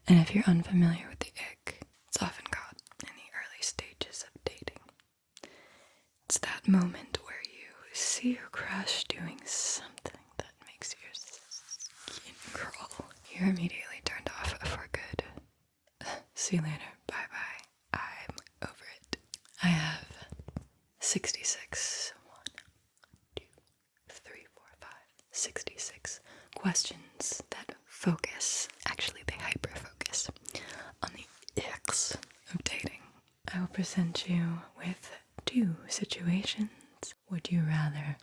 And if you're unfamiliar with the ick, it's often caught in the early stages of dating. It's that moment where you see your crush doing something that makes your skin crawl. You're immediately turned off for good. See you later. Bye-bye. I'm over it. I have 66, 66 questions that focus, actually they hyper-focus, on the icks of dating. I will present you with 2 situations. Would you rather,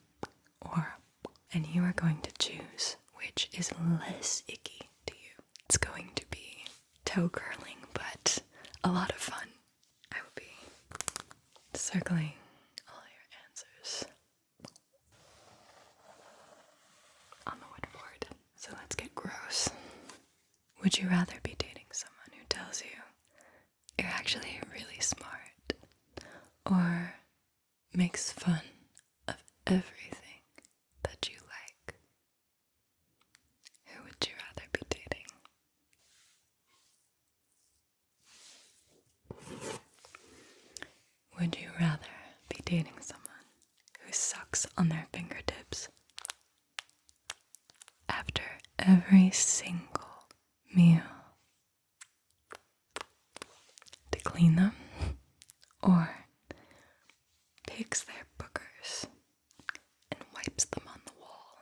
and you are going to choose which is less icky to you. It's going to be toe curling, but a lot of fun. I will be circling all your answers on the woodboard. So let's get gross. Would you rather be dating someone who tells you you're actually really smart, or makes fun of everything that you like? Who would you rather be dating? Would you rather be dating someone who sucks on their fingertips after every single meal to clean them, or picks their boogers and wipes them on the wall?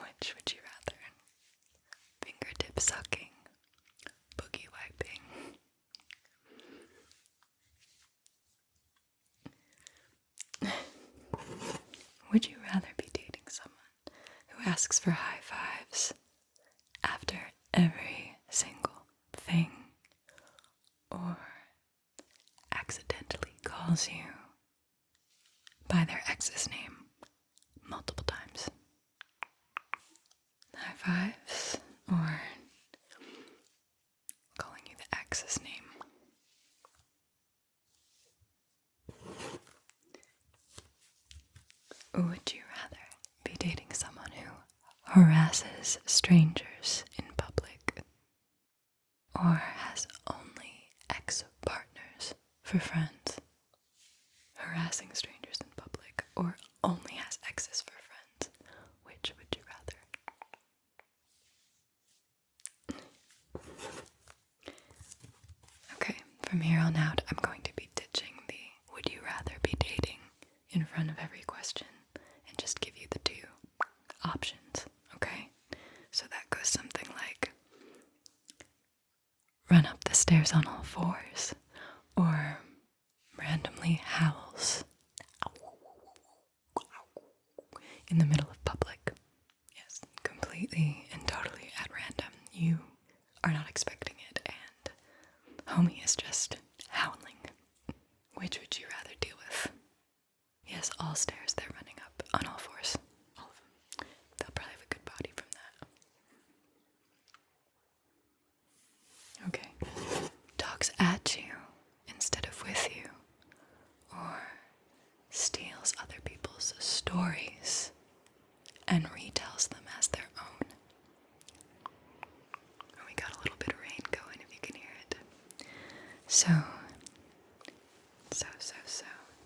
Which would you rather? Fingertip sucking, boogie wiping. Would you rather be dating someone who asks for high fives after every single thing, or accidentally calls you by their ex's name multiple times? High fives, or calling you the ex's name? Would you rather be dating someone who harasses strangers in public, or has only ex-partners for friends? Harassing strangers in public, or only has exes for friends? Which would you rather? Okay, from here on out, I'm going to be ditching the would you rather be dating in front of every question and just give you the 2 options, okay? So that goes something like run up the stairs on all 4s, or randomly howls in the middle of public. Yes, completely and totally at random. You are not expecting it, and homie is just howling. Which would you rather deal with? Yes, all stairs they're running up on all 4s. All of them. They'll probably have a good body from that. Okay. Talks at you instead of with you, or steals other people's stories and retells them as their own. Oh, we got a little bit of rain going, if you can hear it. So.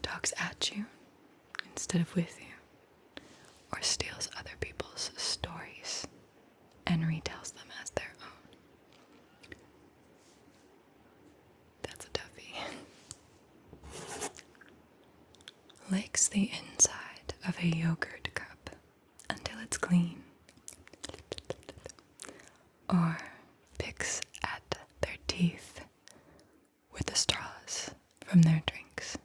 Talks at you instead of with you, or steals other people's stories and retells them as their own. That's a toughie. Licks the inside of a yogurt cup until it's clean, or picks at their teeth with the straws from their drinks.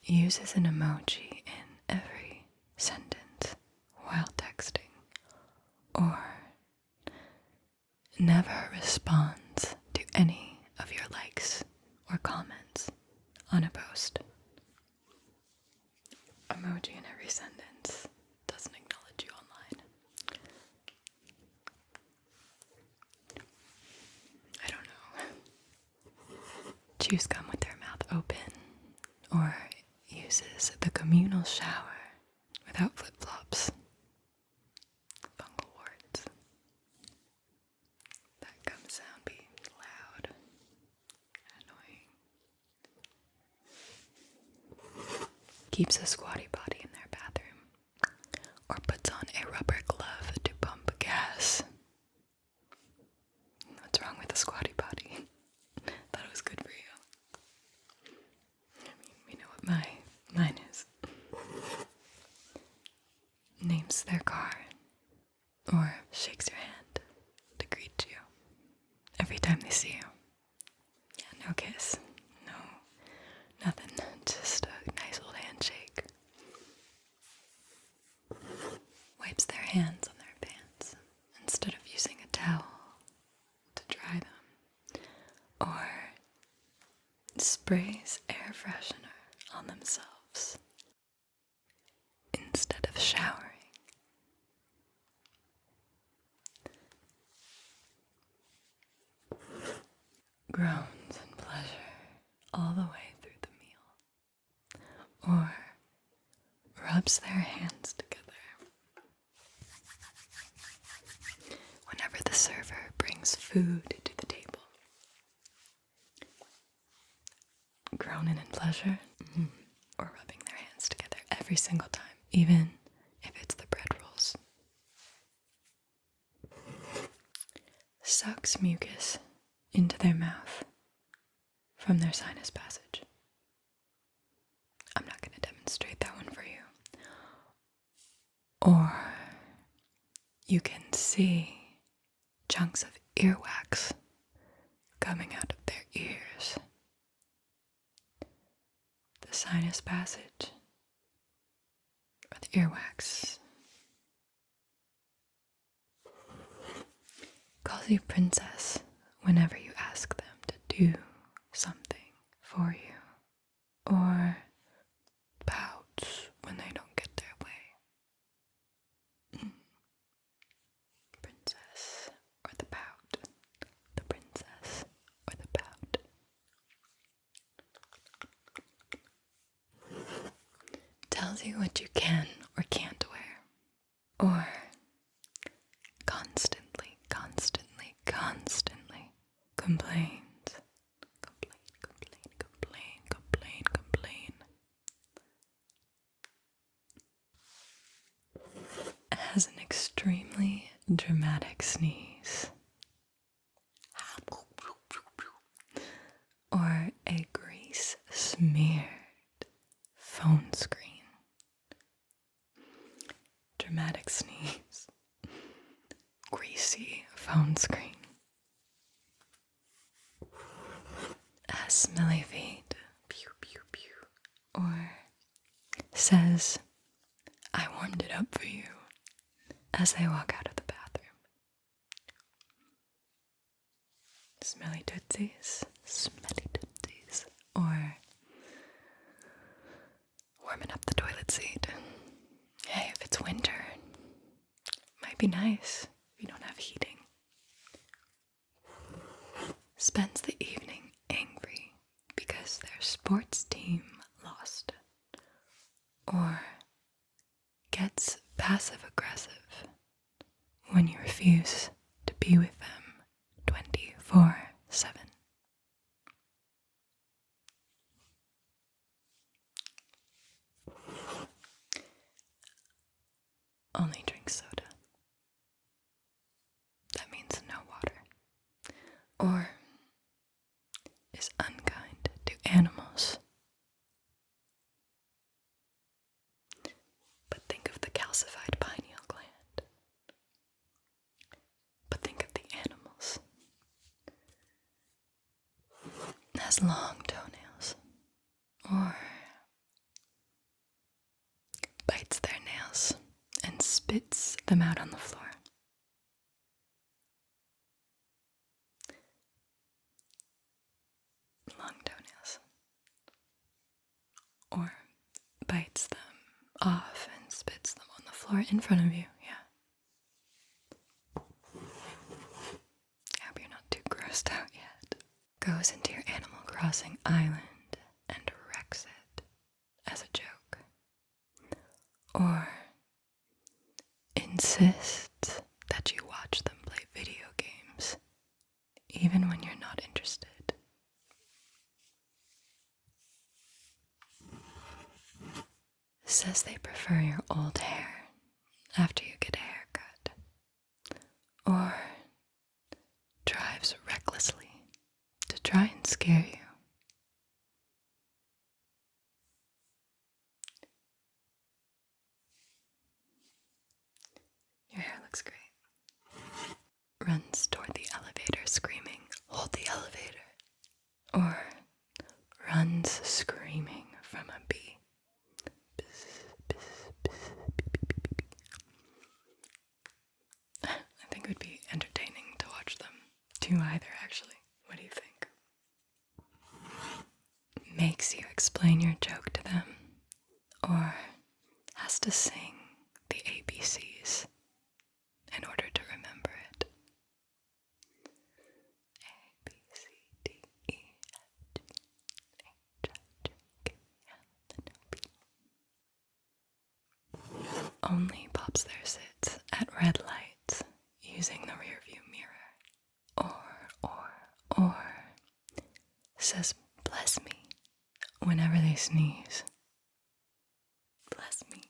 Uses an emoji in every sentence while texting, or never responds to any of your likes or comments on a post. Emoji in every sentence, doesn't acknowledge you online. I don't know. Chews gum with their mouth open, or uses the communal will shower without flip-flops. Fungal warts. That gum sound be loud and annoying. Keeps a squatty potty in their bathroom, or puts on a rubber glove to pump gas. What's wrong with a squatty potty? Thought it was good for you. I mean, we know what mine is. Names their car, or shakes your hand to greet you every time they see you. Yeah, no kiss, no, nothing, just a nice old handshake. Wipes their hands on their pants instead of using a towel to dry them, or sprays air freshener on themselves instead of showering. Groans in pleasure all the way through the meal, or rubs their hands together whenever the server brings food to the table. Groaning in pleasure, or rubbing their hands together every single time, even if it's the bread rolls. Sucks mucus into their mouth from their sinus passage. I'm not going to demonstrate that one for you. Or you can see chunks of earwax coming out of their ears. The sinus passage or the earwax. Calls you princess whenever you ask them to do something for you, or pouts when they don't get their way. Princess or the pout. The princess or the pout. Tells you what you can or can't wear, or constantly complains. Complain. Has an extremely dramatic sneeze, or a grease smeared phone screen. Dramatic sneeze, greasy phone screen. Has smelly feet, pew pew pew, or says, "I warmed it up for you," as they walk out of the bathroom. Smelly tootsies, or warming up the toilet seat. Hey, if it's winter, might be nice if you don't have heating. Spends the evening angry because their sports team lost, or gets passive-aggressive when you refuse to be with them 24/7. Only drinks soda. That means no water. Or is unkind to animals. But think of the calcified pineal gland. But think of the animals. Has long toenails. Or bites their nails and spits them out on the floor. Long toenails. Or bites them off and spits them on the floor in front of you, yeah. I hope you're not too grossed out yet. Goes into your Animal Crossing island and wrecks it as a joke. or insists that you watch them play video games, even when you're not interested. Says they prefer your old hair after you get a haircut, or drives recklessly to try and scare you. Your hair looks great. Runs toward the elevator screaming, "Hold the elevator!" Or runs screaming from a bee. I think it would be entertaining to watch them do either, actually. What do you think? Makes you explain your joke to them, or has to sing the ABCs in order to remember it. A, B, C, D, E, F, G, H, I, J, K, L, M, N, O, P. Only pops their sits at red lights using the rearview mirror. Or says bless me whenever they sneeze. Bless me.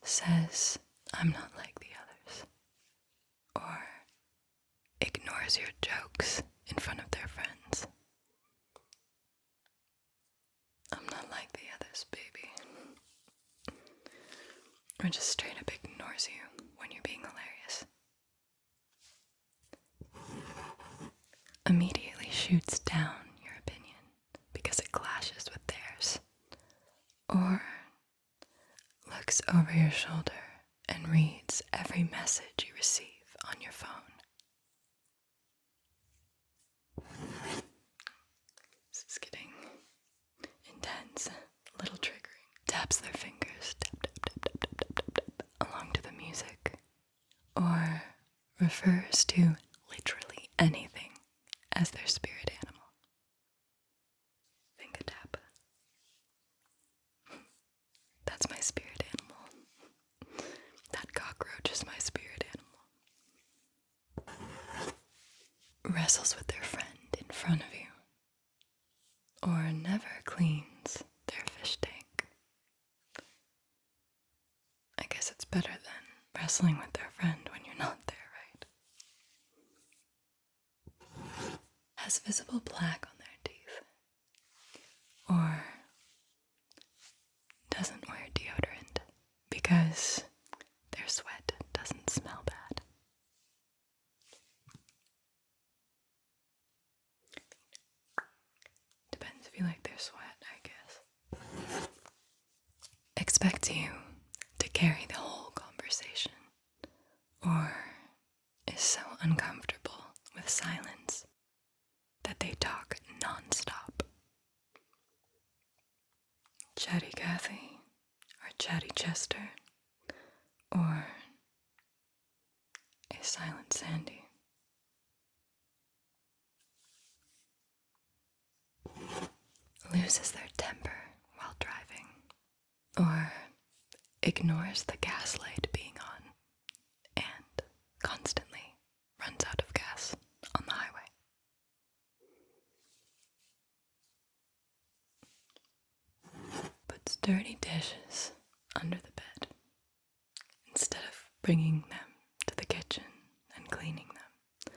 Says I'm not like the others. Or ignores your jokes in front of their friends. I'm not like the others, baby. Or just straight up ignores you when you're being hilarious. Immediately shoots down your opinion because it clashes with theirs. Or looks over your shoulder and reads every message you receive on your phone. This is getting intense, a little triggering. Taps their fingers, tap, tap, tap, tap, tap, tap, tap, tap, along to the music. Or refers to literally anything as their spirit animal. Think a tap. That's my spirit animal. That cockroach is my spirit animal. Wrestles with their friend in front of you. Or never cleans their fish tank. I guess it's better than wrestling with their friend when you're not there, right? Has visible plaque on their teeth. Or doesn't wear deodorant because their sweat doesn't smell bad. Depends if you like their sweat, I guess. Expects you to carry the whole conversation, or is so uncomfortable with silence that they talk non-stop. Chatty Cathy, or Chatty Chester, or a Silent Sandy. Loses their temper while driving, or ignores the gas light being on, and constantly runs out of gas on the highway. Puts dirty dishes under the bed instead of bringing them to the kitchen and cleaning them.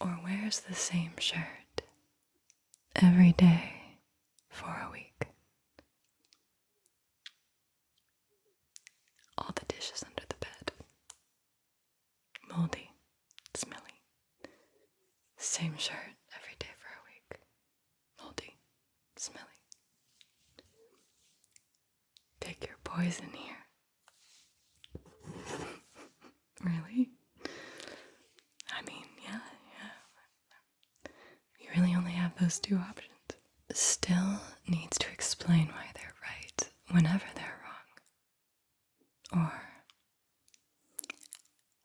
Or wears the same shirt every day for a week. All the dishes under the bed. Moldy, smelly. Same shirt every day for a week. Moldy, smelly. Take your poison here. Really? I mean, yeah. You really only have those two options. Still needs to explain why they're right whenever they're wrong. Or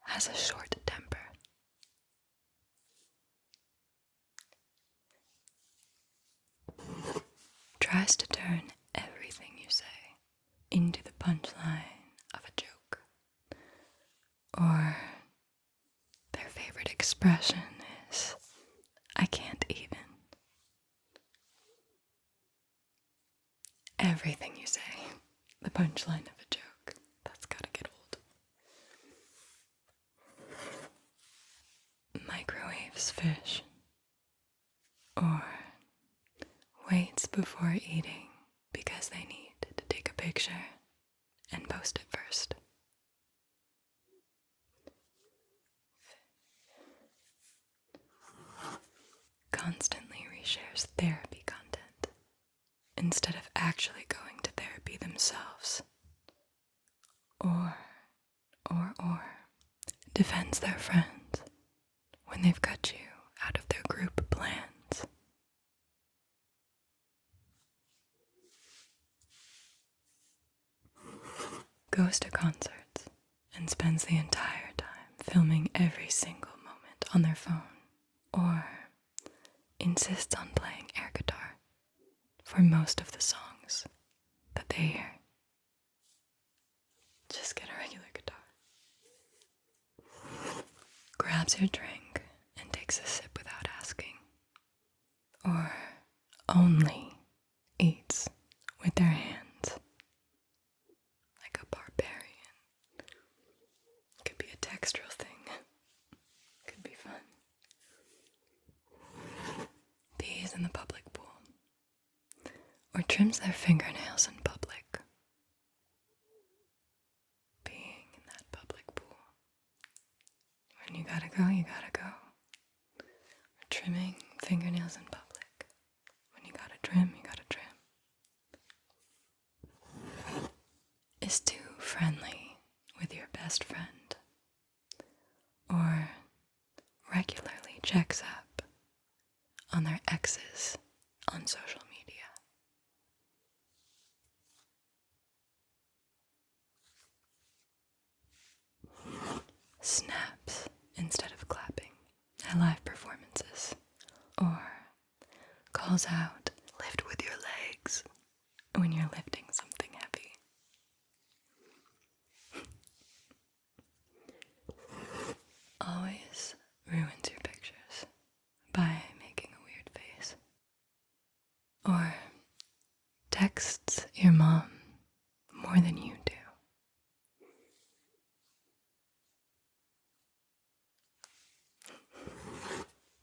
has a short temper. tries to turn everything you say into the punchline of a joke. Or their favorite expression is, "I can't even." Everything you say, the punchline of a joke. That's gotta get old. Microwaves fish. Or waits before eating because they need to take a picture and post it first. Constantly reshares therapy content instead of actually going to therapy themselves. Or defends their friends when they've cut you out of their group plans. Goes to concerts and spends the entire time filming every single moment on their phone. Or insists on playing air guitar for most of the songs that they hear. Just get a regular guitar. Grabs your drink and takes a sip without asking. Or only eats with their hands. Like a barbarian. Could be a textural thing. Could be fun. Pees in the public pool. Or trims their fingernails in public. Peeing in that public pool. When you gotta go, you gotta go. Or trimming fingernails in public. When you gotta trim, you gotta trim. Is too friendly with your best friend. Or regularly checks up on their exes on social media. Snaps instead of clapping at live performances. Or calls out, "Lift with your legs," when you're lifting something heavy. Always ruins your pictures by making a weird face. Or texts your mom more than you do.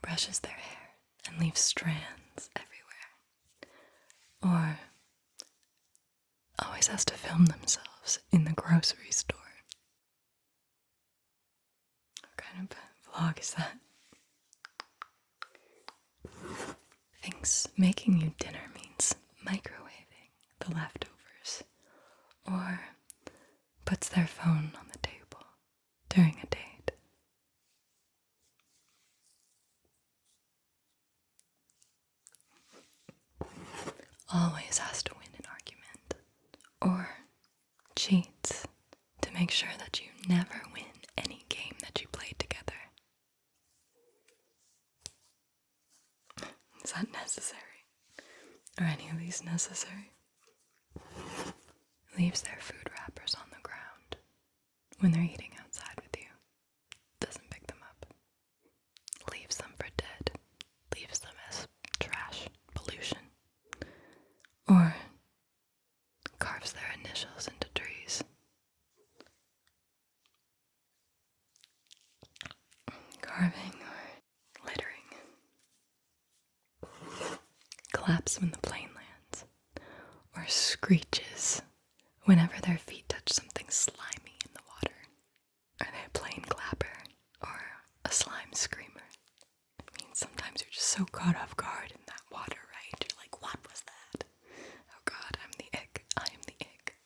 Brushes their hair and leaves strands everywhere. Or always has to film themselves in the grocery store. What kind of vlog is that? Thinks making you dinner means microwaving the leftovers. Or puts their phone on the table during a date. Always has to win an argument. Or cheats to make sure that you never win any game that you played together. Is that necessary? Are any of these necessary? Leaves their food wrappers on the ground when they're eating outside with you. Doesn't pick them up. Leaves them for dead. Leaves them as trash, pollution. Or carves their initials into trees. Carving or littering. Claps when the plane lands. Or screeches whenever their feet touch something slimy in the water. Are they a plane clapper or a slime screamer? I mean, sometimes you're just so caught off guard in that water, right? You're like, what was that? Oh God, I'm the ick. I am the ick.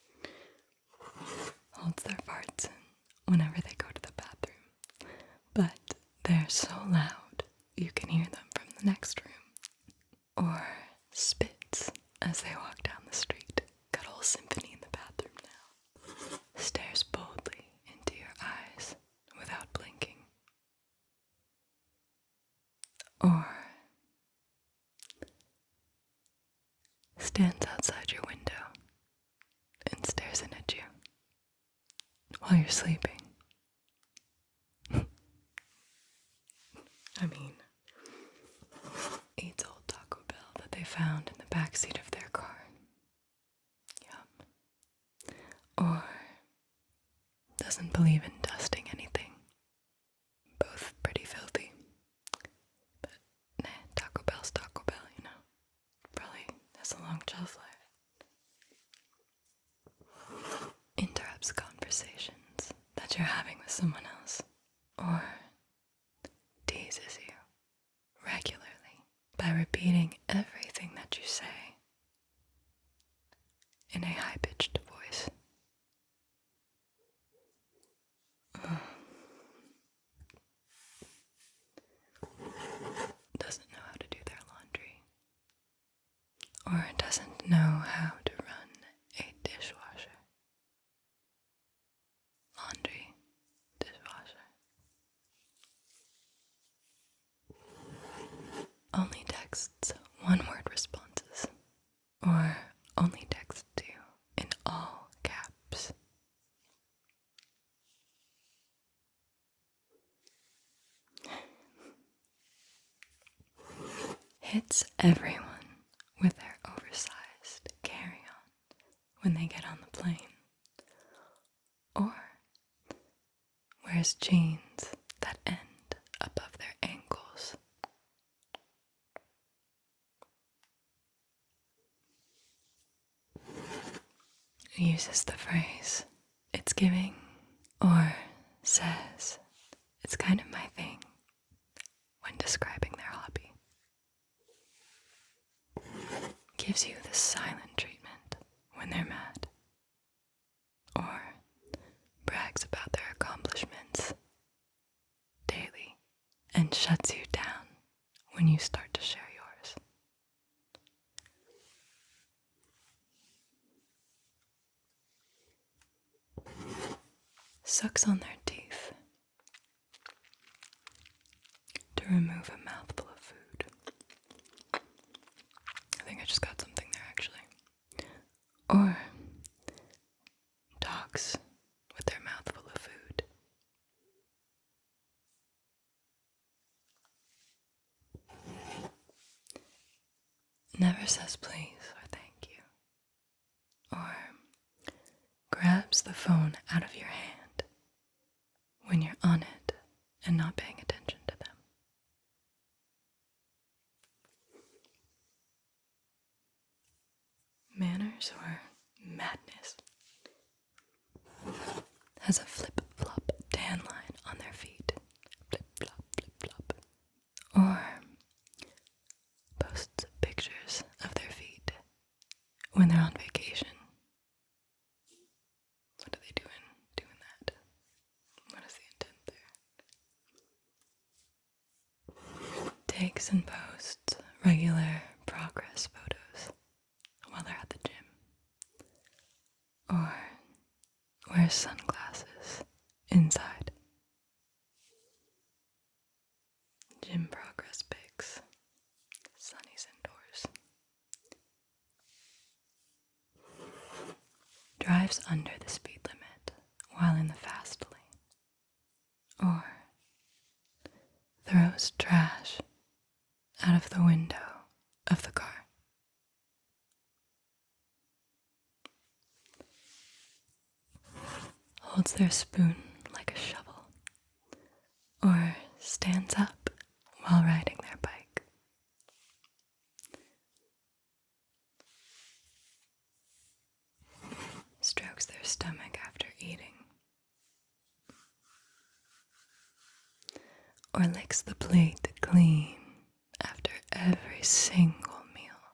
Holds their farts in whenever they go to the bathroom. But they're so loud, you can hear them from the next room. Or spits as they walk down the street. Got a whole symphony in the bathroom now. Stares boldly into your eyes without blinking. Or stands outside your window and stares in at you while you're sleeping. I mean, eats old Taco Bell that they found in the backseat of their car. Yum. Or doesn't believe in dusting anything. Both pretty filthy. But nah, Taco Bell's Taco Bell, you know. Probably has a long shelf life. Interrupts conversations that you're having with someone else. Or teases you regularly by repeating everything that you say in a high-pitched voice. Doesn't know how to do their laundry. Or doesn't know how to run a dishwasher. Laundry, dishwasher. Only texts one-word responses. Or only texts you in all caps. Hits everyone with their oversized carry-on when they get on the plane. Or wears jeans that end above their ankles. Uses the phrase, "it's giving," or says, "it's kind of my thing," when describing their hobby. Gives you the silent treatment when they're mad. Or brags about their accomplishments daily and shuts you down when you start to share yours. Sucks on their teeth to remove a mouthful of food. I think I just got something there, actually. Or talks with their mouth full of food. Never says please or thank you. Or grabs the phone out of your hand when you're on it and not paying attention to them. Manners or madness. Has a flip-flop tan line on their feet. Flip-flop, flip-flop. Or posts pictures of their feet when they're on vacation. What are they doing that? What is the intent there? Takes and posts regular progress photos while they're at the gym. Or wears sunglasses inside. Gym progress pics. Sunny's indoors. Drives under the speed limit while in the fast lane. Or throws trash out of the window of the car. Holds their spoon like a shovel. Or stands up while riding their bike. Strokes their stomach after eating. Or licks the plate clean after every single meal.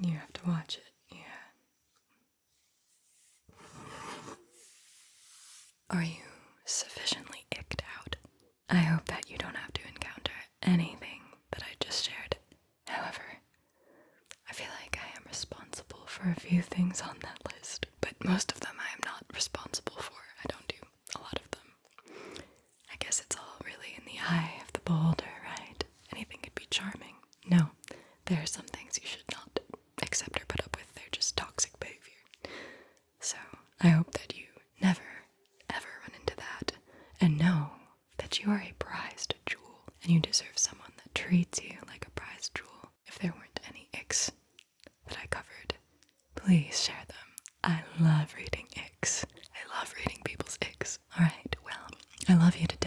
You have to watch it, yeah. Are you sufficiently icked out? I hope that you don't have to encounter anything that I just shared. However, I feel like I am responsible for a few things on that list, but most of them I am not responsible for. I don't do a lot of them. I guess it's all really in the eye of the beholder, right? Anything could be I hope that you never, ever run into that, and know that you are a prized jewel, and you deserve someone that treats you like a prized jewel. If there weren't any icks that I covered, please share them. I love reading icks. I love reading people's icks. Alright, well, I love you to